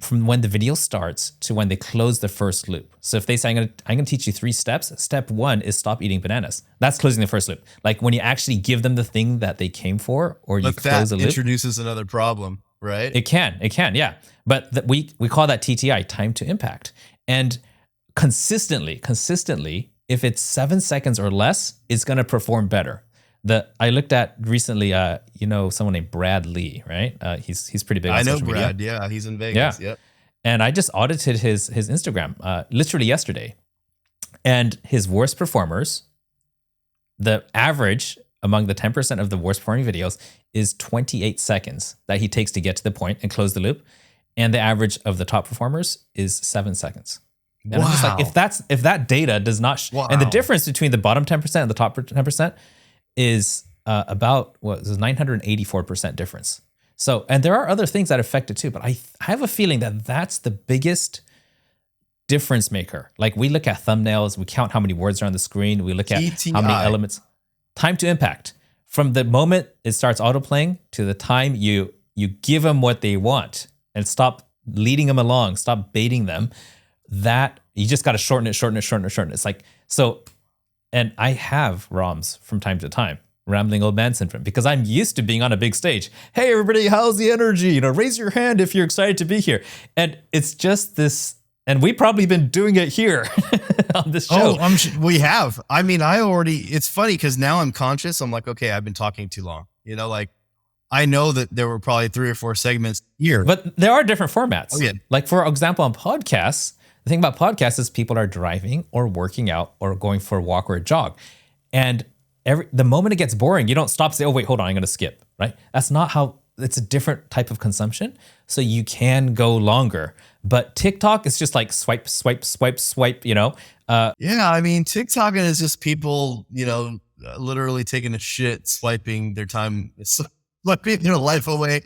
S3: from when the video starts to when they close the first loop. So if they say, I'm gonna teach you 3 steps. Step 1 is stop eating bananas. That's closing the first loop. Like when you actually give them the thing that they came for, or you close the loop.
S1: That introduces another problem, right?
S3: It can, yeah. But we call that TTI, time to impact. And consistently, if it's 7 seconds or less, it's gonna perform better. I looked at recently, someone named Brad Lee, right? He's pretty big on social media. I know Brad,
S1: yeah. He's in Vegas, yep.
S3: And I just audited his Instagram literally yesterday. And his worst performers, the average among the 10% of the worst performing videos is 28 seconds that he takes to get to the point and close the loop. And the average of the top performers is 7 seconds. And I'm just like, if that data does not, and the difference between the bottom 10% and the top 10% is about what is 984% difference. So, and there are other things that affect it too, but I have a feeling that that's the biggest difference maker. Like we look at thumbnails, we count how many words are on the screen, we look at how many elements. Time to impact. From the moment it starts autoplaying to the time you give them what they want and stop leading them along, stop baiting them, that you just got to shorten it. It's like, so, and I have ROMs from time to time, rambling old man syndrome, because I'm used to being on a big stage. Hey, everybody, how's the energy? Raise your hand if you're excited to be here. And it's just this, and we've probably been doing it here on this show.
S1: We have. I mean, it's funny because now I'm conscious. I'm like, okay, I've been talking too long. Like I know that there were probably 3 or 4 segments here.
S3: But there are different formats.
S1: Oh, yeah.
S3: Like for example, on podcasts, the thing about podcasts is people are driving or working out or going for a walk or a jog. And the moment it gets boring, you don't stop and say, oh, wait, hold on, I'm going to skip, right? That's not how, it's a different type of consumption. So you can go longer. But TikTok is just like swipe.
S1: Yeah, I mean, TikTok is just people, literally taking a shit, swiping their time, swiping their life away.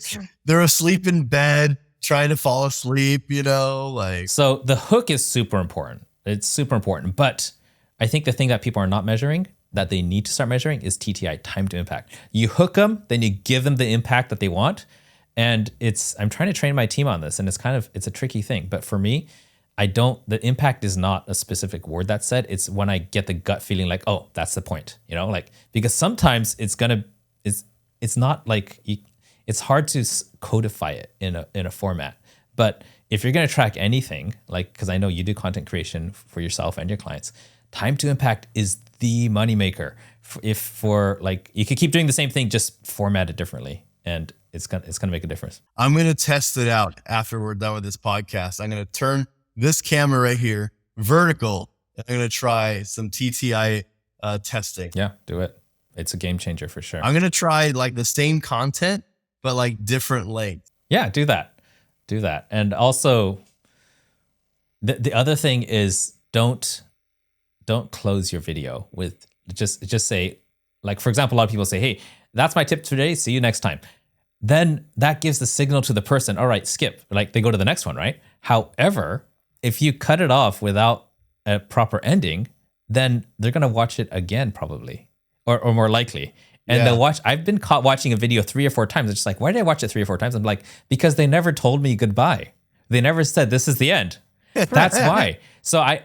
S1: They're asleep in bed, trying to fall asleep, like.
S3: So the hook is super important. It's super important. But I think the thing that people are not measuring, that they need to start measuring, is TTI, time to impact. You hook them, then you give them the impact that they want. And I'm trying to train my team on this, and it's a tricky thing. But for me, the impact is not a specific word that's said. It's when I get the gut feeling like, oh, that's the point, because sometimes it's not like, it's hard to codify it in a format. But if you're going to track anything, like, because I know you do content creation for yourself and your clients, time to impact is the moneymaker. You could keep doing the same thing, just format it differently, and it's gonna make a difference.
S1: I'm gonna test it out after we're done with this podcast. I'm gonna turn this camera right here vertical. I'm gonna try some TTI testing.
S3: Yeah, do it. It's a game changer for sure.
S1: I'm gonna try like the same content, but like different length.
S3: Yeah, do that. And also, the other thing is don't close your video with just say, like, for example, a lot of people say, hey, that's my tip today, see you next time. Then that gives the signal to the person, all right, skip. Like they go to the next one, right? However, if you cut it off without a proper ending, then they're going to watch it again probably, or more likely. And they'll watch, I've been caught watching a video 3 or 4 times. It's just like, why did I watch it 3 or 4 times? I'm like, because they never told me goodbye. They never said, this is the end. That's why. So I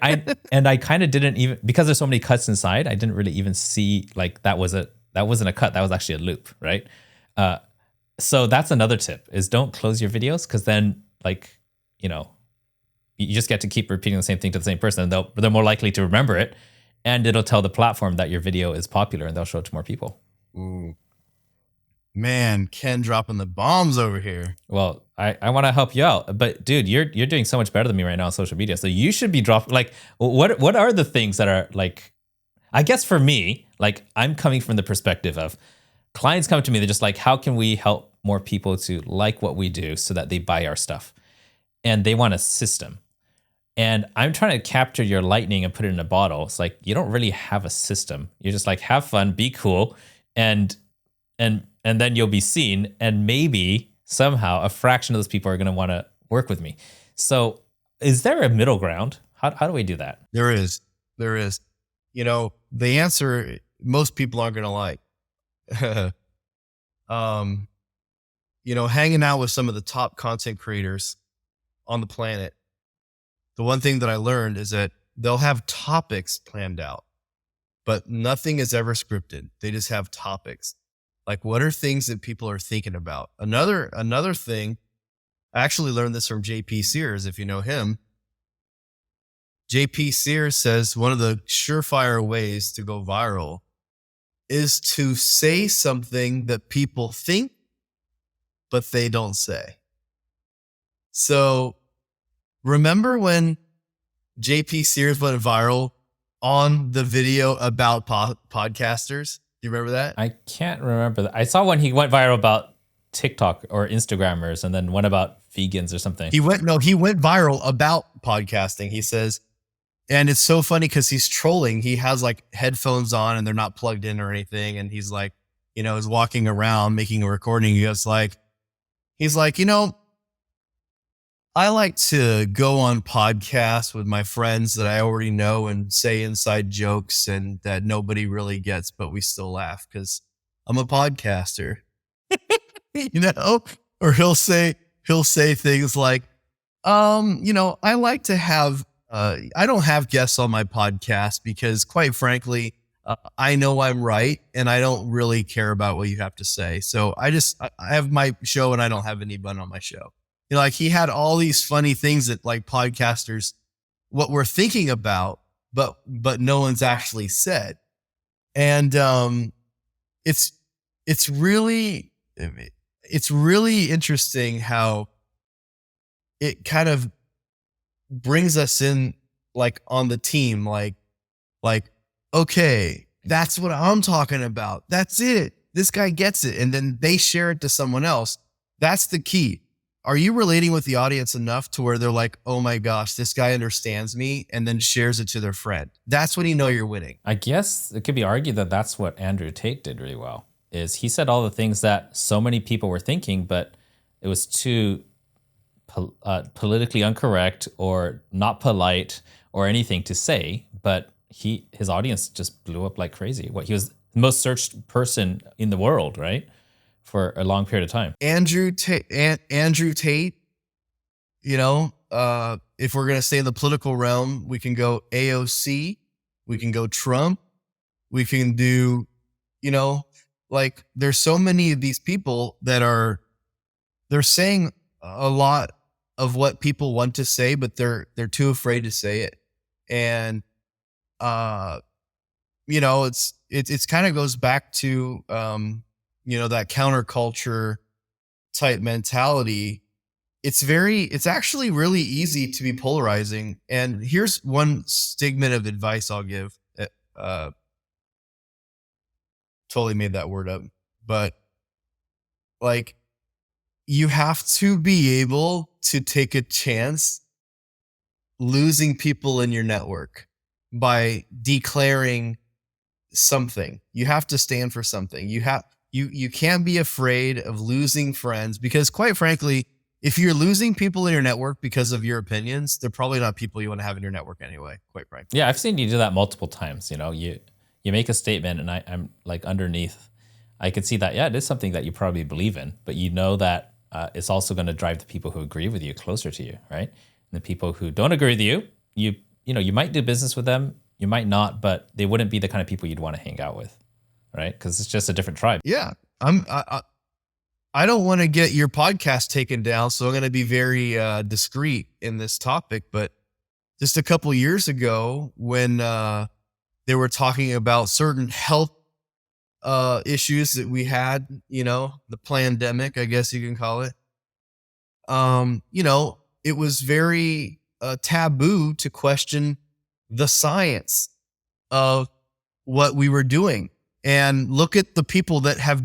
S3: kind of didn't even, because there's so many cuts inside, I didn't really even see like that wasn't a cut. That was actually a loop, right? So that's another tip, is don't close your videos, because then you just get to keep repeating the same thing to the same person. And they're more likely to remember it, and it'll tell the platform that your video is popular, and they'll show it to more people.
S1: Ooh. Man, Ken dropping the bombs over here.
S3: Well, I want to help you out, but dude, you're doing so much better than me right now on social media. So you should be dropping, like, what are the things that are like, I guess for me, like, I'm coming from the perspective of clients come to me, they're just like, how can we help more people to like what we do so that they buy our stuff? And they want a system. And I'm trying to capture your lightning and put it in a bottle. It's like, you don't really have a system. You're just like, have fun, be cool, and then you'll be seen, and maybe somehow a fraction of those people are going to want to work with me. So is there a middle ground? How do we do that?
S1: There is. The answer most people aren't going to like. Hanging out with some of the top content creators on the planet, the one thing that I learned is that they'll have topics planned out, but nothing is ever scripted. They just have topics. Like, what are things that people are thinking about? Another thing, I actually learned this from JP Sears, if you know him. JP Sears says one of the surefire ways to go viral is to say something that people think, but they don't say. So remember when JP Sears went viral on the video about podcasters? Do you remember that?
S3: I can't remember that. I saw when he went viral about TikTok or Instagrammers, and then one about vegans or something.
S1: He went viral about podcasting. He says, And it's so funny because he's trolling. He has like headphones on and they're not plugged in or anything. And he's like, is walking around making a recording. He's like, I like to go on podcasts with my friends that I already know and say inside jokes and that nobody really gets, but we still laugh because I'm a podcaster, or he'll say things like, I like to have, I don't have guests on my podcast because quite frankly, I know I'm right and I don't really care about what you have to say. So I have my show and I don't have anyone on my show. Like he had all these funny things that like podcasters, what we're thinking about, but no one's actually said. And, it's really interesting how it kind of brings us in like on the team, like, okay, that's what I'm talking about. That's it. This guy gets it. And then they share it to someone else. That's the key. Are you relating with the audience enough to where they're like, oh my gosh, this guy understands me, and then shares it to their friend? That's when you know you're winning.
S3: I guess it could be argued that that's what Andrew Tate did really well, is he said all the things that so many people were thinking, but it was too politically incorrect or not polite or anything to say, but his audience just blew up like crazy. He was the most searched person in the world, right? For a long period of time.
S1: Andrew Tate, if we're going to stay in the political realm, we can go AOC, we can go Trump, we can do, like there's so many of these people that they're saying a lot of what people want to say, but they're too afraid to say it. And, it's kind of goes back to, that counterculture type mentality. It's actually really easy to be polarizing. And here's one statement of advice I'll give. Totally made that word up, but like you have to be able to take a chance losing people in your network by declaring something. You have to stand for something. You can't be afraid of losing friends because quite frankly, if you're losing people in your network because of your opinions, they're probably not people you want to have in your network anyway, quite frankly.
S3: Yeah, I've seen you do that multiple times. You make a statement and I'm like underneath, I could see that, yeah, it is something that you probably believe in, but you know that it's also going to drive the people who agree with you closer to you, right? And the people who don't agree with you, you might do business with them, you might not, but they wouldn't be the kind of people you'd want to hang out with. Right? Because it's just a different tribe.
S1: Yeah. I don't want to get your podcast taken down, so I'm going to be very discreet in this topic. But just a couple years ago, when they were talking about certain health issues that we had, the pandemic, I guess you can call it. It was very taboo to question the science of what we were doing. And look at the people that have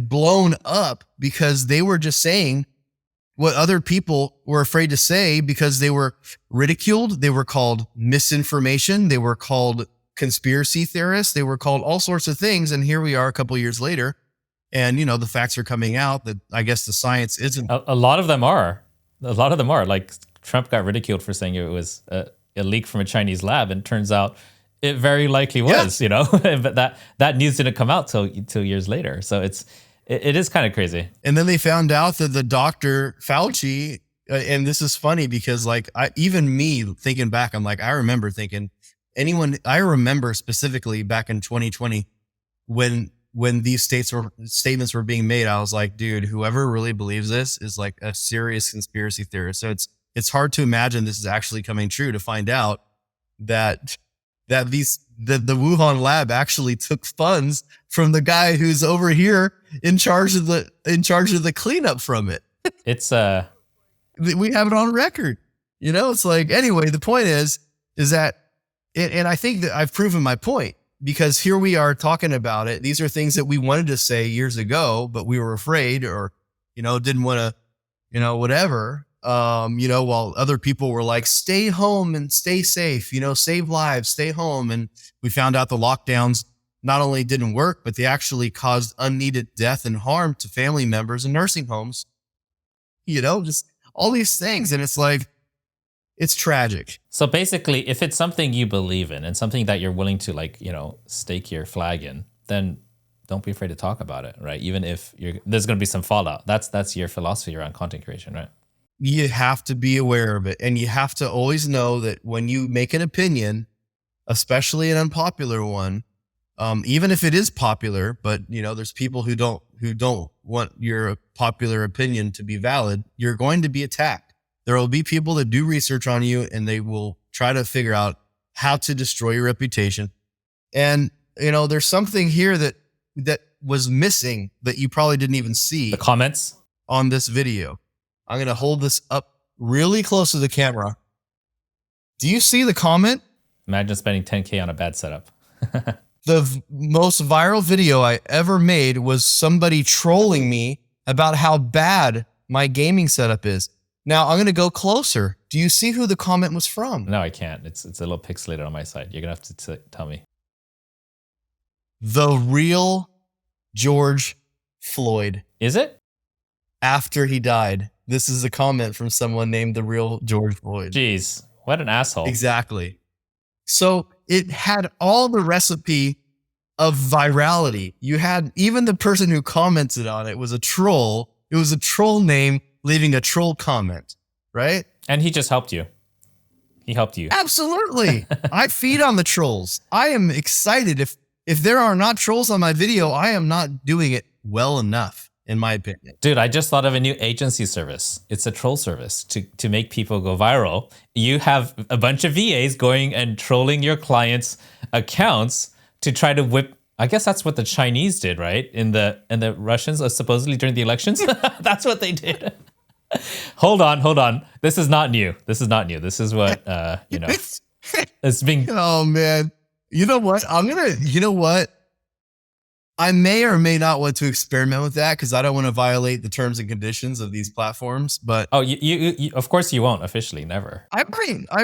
S1: blown up because they were just saying what other people were afraid to say because they were ridiculed. They were called misinformation. They were called conspiracy theorists. They were called all sorts of things. And here we are a couple of years later. And, the facts are coming out that I guess the science isn't.
S3: A lot of them are. Like Trump got ridiculed for saying it was a leak from a Chinese lab. And it turns out it very likely was, but that news didn't come out till years later. So it is kind of crazy.
S1: And then they found out that the Dr. Fauci, and this is funny because like even me thinking back, I'm like, I remember specifically back in 2020 when these statements were being made, I was like, dude, whoever really believes this is like a serious conspiracy theorist. So it's hard to imagine this is actually coming true to find out that the Wuhan lab actually took funds from the guy who's over here in charge of the cleanup from it.
S3: It's
S1: we have it on record. It's like, anyway, the point is that and I think that I've proven my point because here we are talking about it. These are things that we wanted to say years ago, but we were afraid or didn't want to, whatever. while other people were like, stay home and stay safe, save lives, stay home. And we found out the lockdowns not only didn't work, but they actually caused unneeded death and harm to family members in nursing homes, just all these things. And it's like, it's tragic.
S3: So basically, if it's something you believe in and something that you're willing to stake your flag in, then don't be afraid to talk about it, right? Even if there's going to be some fallout. That's your philosophy around content creation, right?
S1: You have to be aware of it. And you have to always know that when you make an opinion, especially an unpopular one, even if it is popular, but there's people who don't want your popular opinion to be valid, you're going to be attacked. There will be people that do research on you and they will try to figure out how to destroy your reputation. And, there's something here that was missing that you probably didn't even see.
S3: The comments
S1: on this video. I'm going to hold this up really close to the camera. Do you see the comment?
S3: Imagine spending $10K on a bad setup.
S1: The most viral video I ever made was somebody trolling me about how bad my gaming setup is. Now I'm going to go closer. Do you see who the comment was from?
S3: No, I can't. It's a little pixelated on my side. You're going to have to tell me.
S1: The real George Floyd.
S3: Is it?
S1: After he died. This is a comment from someone named the real George Floyd.
S3: Jeez, what an asshole.
S1: Exactly. So it had all the recipe of virality. You had even the person who commented on it was a troll. It was a troll name leaving a troll comment, right?
S3: And he just helped you. He helped you.
S1: Absolutely. I feed on the trolls. I am excited. If there are not trolls on my video, I am not doing it well enough, in my opinion.
S3: Dude, I just thought of a new agency service. It's a troll service to make people go viral. You have a bunch of VAs going and trolling your clients' accounts to try to whip. I guess that's what the Chinese did, right? And the Russians, supposedly during the elections. That's what they did. Hold on. This is not new. This is what it's being.
S1: Oh man. You know what? I may or may not want to experiment with that because I don't want to violate the terms and conditions of these platforms. But
S3: you of course you won't officially, never.
S1: I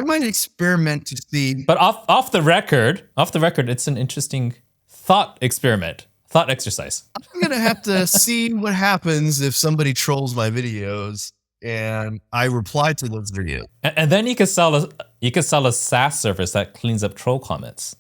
S1: might experiment to see.
S3: But off the record, it's an interesting thought exercise.
S1: I'm gonna have to see what happens if somebody trolls my videos and I reply to those videos.
S3: And then you could sell a SaaS service that cleans up troll comments.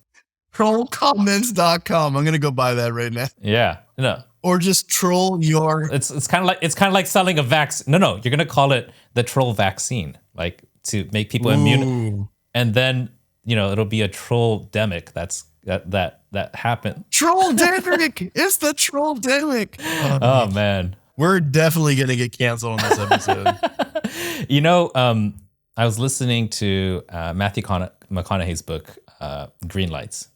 S1: Trollcomments.com. I'm gonna go buy that right now.
S3: Yeah. No.
S1: Or just troll your.
S3: It's kind of like selling a vaccine. No. You're gonna call it the troll vaccine, like to make people immune. And then it'll be a troll-demic that happened.
S1: Troll-demic. It's the troll-demic.
S3: Oh man.
S1: We're definitely gonna get canceled on this episode.
S3: I was listening to Matthew McConaughey's book, Green Lights.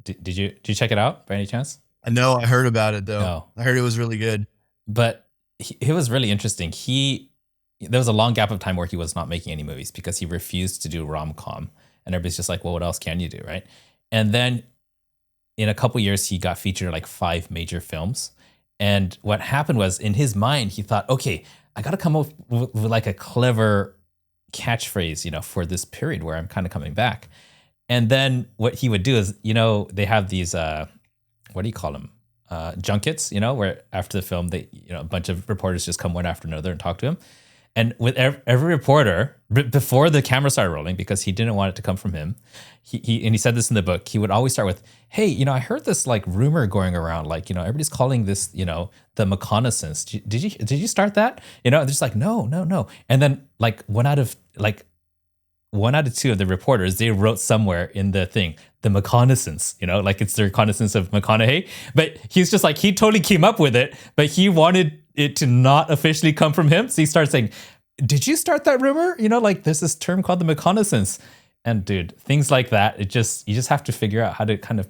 S3: Did you check it out by any chance?
S1: No, I heard about it though.
S3: No.
S1: I heard it was really good.
S3: But it was really interesting. There was a long gap of time where he was not making any movies because he refused to do rom-com. And everybody's just like, well, what else can you do, right? And then in a couple years, he got featured in like 5 major films. And what happened was, in his mind, he thought, okay, I got to come up with like a clever catchphrase, for this period where I'm kind of coming back. And then what he would do is, they have these, what do you call them? Junkets, where after the film, a bunch of reporters just come one after another and talk to him. And with every reporter, before the camera started rolling, because he didn't want it to come from him, he said this in the book, he would always start with, hey, I heard this like rumor going around, like, everybody's calling this, the McConaissance. Did you start that? They're just like, no. And then like one out of 2 of the reporters, they wrote somewhere in the thing, the McConaissance, like it's the reconnaissance of McConaughey. But he's just like, he totally came up with it, but he wanted it to not officially come from him. So he started saying, did you start that rumor? Like there's this term called the McConaissance. And dude, things like that, you just have to figure out how to kind of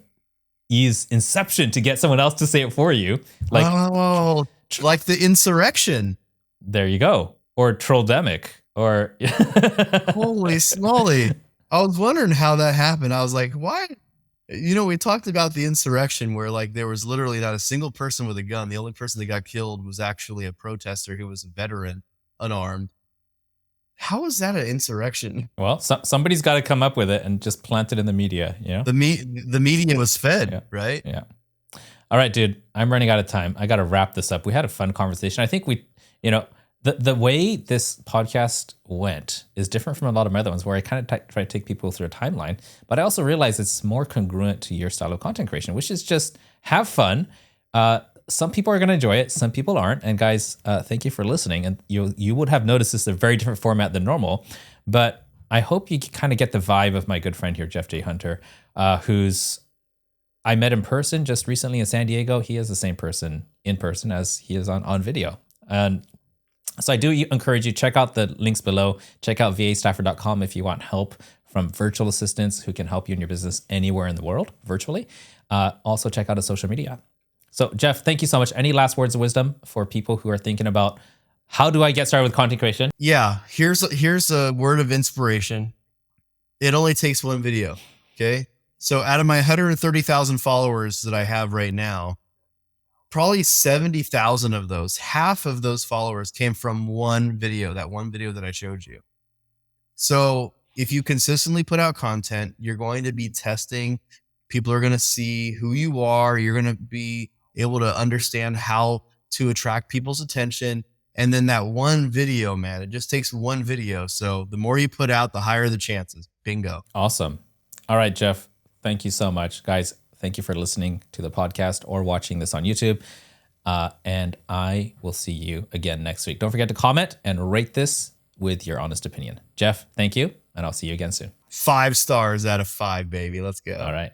S3: ease inception to get someone else to say it for you. Like,
S1: like the insurrection.
S3: There you go. Or trolldemic. Or
S1: holy smoly. I was wondering how that happened. I was like, why? We talked about the insurrection where like there was literally not a single person with a gun. The only person that got killed was actually a protester who was a veteran, unarmed. how is that an insurrection?
S3: Well, somebody's got to come up with it and just plant it in the media, you know?
S1: The media was fed,
S3: Yeah.
S1: right?
S3: Yeah. All right, dude, I'm running out of time. I got to wrap this up. We had a fun conversation. I think the way this podcast went is different from a lot of my other ones where I kind of try to take people through a timeline, but I also realize it's more congruent to your style of content creation, which is just have fun. Some people are going to enjoy it. Some people aren't. And guys, thank you for listening. And you would have noticed this is a very different format than normal, but I hope you kind of get the vibe of my good friend here, Jeff J. Hunter, I met in person just recently in San Diego. He is the same person in person as he is on video. And so I do encourage you, check out the links below. Check out vastaffer.com if you want help from virtual assistants who can help you in your business anywhere in the world virtually. Also check out his social media. So Jeff, thank you so much. Any last words of wisdom for people who are thinking about how do I get started with content creation?
S1: Yeah, here's a word of inspiration. It only takes one video, okay? So out of my 130,000 followers that I have right now, probably 70,000 of those, half of those followers came from one video, that one video that I showed you. So if you consistently put out content, you're going to be testing. People are going to see who you are. You're going to be able to understand how to attract people's attention. And then that one video, man, it just takes one video. So the more you put out, the higher the chances. Bingo.
S3: Awesome. All right, Jeff. Thank you so much. Guys, thank you for listening to the podcast or watching this on YouTube. And I will see you again next week. Don't forget to comment and rate this with your honest opinion. Jeff, thank you. And I'll see you again soon.
S1: 5 stars out of 5, baby. Let's go.
S3: All right.